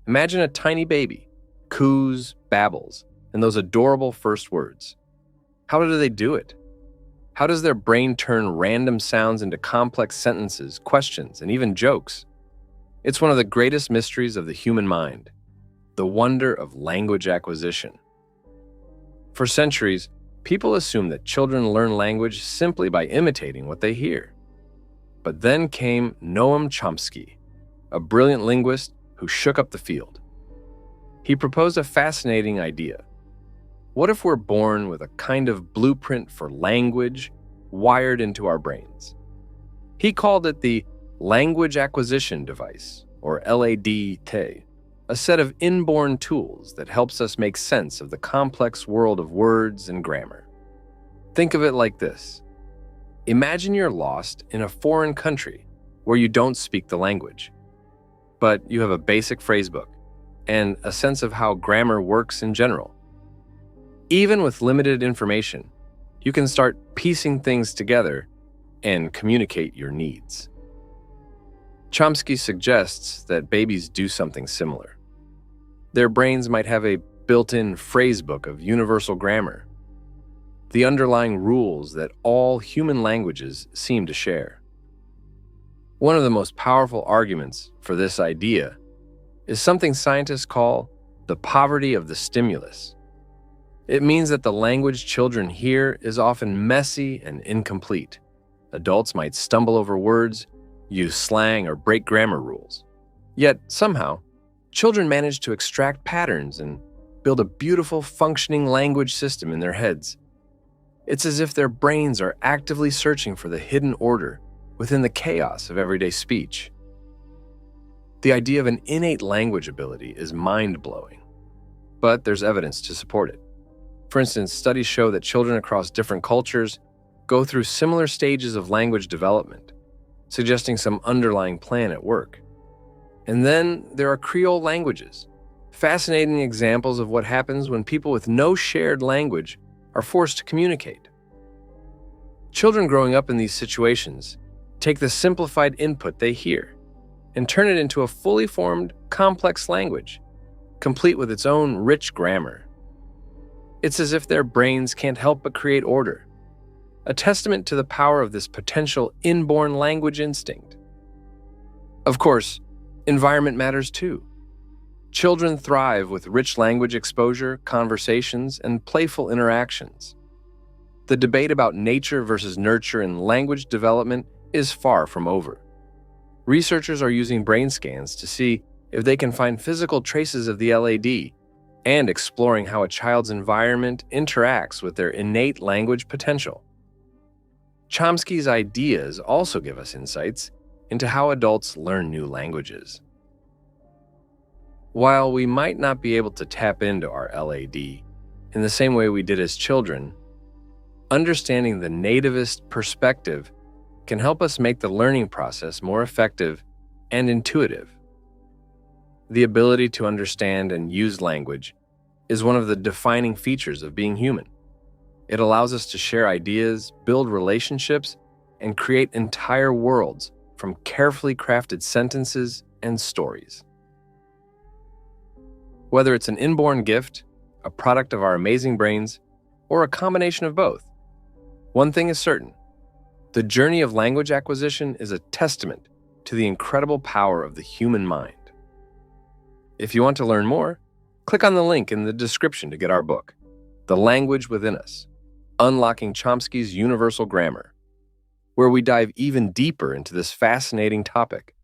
Imagine a tiny baby, coos, babbles, and those adorable first words. How do they do it? How does their brain turn random sounds into complex sentences, questions, and even jokes? It's one of the greatest mysteries of the human mind, the wonder of language acquisition. For centuries, people assumed that children learn language simply by imitating what they hear. But then came Noam Chomsky, a brilliant linguist who shook up the field. He proposed a fascinating idea. What if we're born with a kind of blueprint for language wired into our brains? He called it the language acquisition device, or LADT, a set of inborn tools that helps us make sense of the complex world of words and grammar. Think of it like this. Imagine you're lost in a foreign country where you don't speak the language, but you have a basic phrasebook and a sense of how grammar works in general. Even with limited information, you can start piecing things together and communicate your needs. Chomsky suggests that babies do something similar. Their brains might have a built-in phrasebook of universal grammar, the underlying rules that all human languages seem to share. One of the most powerful arguments for this idea is something scientists call the poverty of the stimulus. It means that the language children hear is often messy and incomplete. Adults might stumble over words, use slang, or break grammar rules. Yet, somehow, children manage to extract patterns and build a beautiful, functioning language system in their heads. It's as if their brains are actively searching for the hidden order within the chaos of everyday speech. The idea of an innate language ability is mind-blowing, but there's evidence to support it. For instance, studies show that children across different cultures go through similar stages of language development, suggesting some underlying plan at work. And then there are creole languages, fascinating examples of what happens when people with no shared language are forced to communicate. Children growing up in these situations take the simplified input they hear and turn it into a fully formed, complex language, complete with its own rich grammar. It's as if their brains can't help but create order, a testament to the power of this potential inborn language instinct. Of course, environment matters too. Children thrive with rich language exposure, conversations, and playful interactions. The debate about nature versus nurture in language development is far from over. Researchers are using brain scans to see if they can find physical traces of the LAD, and exploring how a child's environment interacts with their innate language potential. Chomsky's ideas also give us insights into how adults learn new languages. While we might not be able to tap into our LAD in the same way we did as children, understanding the nativist perspective can help us make the learning process more effective and intuitive. The ability to understand and use language is one of the defining features of being human. It allows us to share ideas, build relationships, and create entire worlds from carefully crafted sentences and stories. Whether it's an inborn gift, a product of our amazing brains, or a combination of both, one thing is certain: the journey of language acquisition is a testament to the incredible power of the human mind. If you want to learn more, click on the link in the description to get our book, The Language Within Us: Unlocking Chomsky's Universal Grammar, where we dive even deeper into this fascinating topic.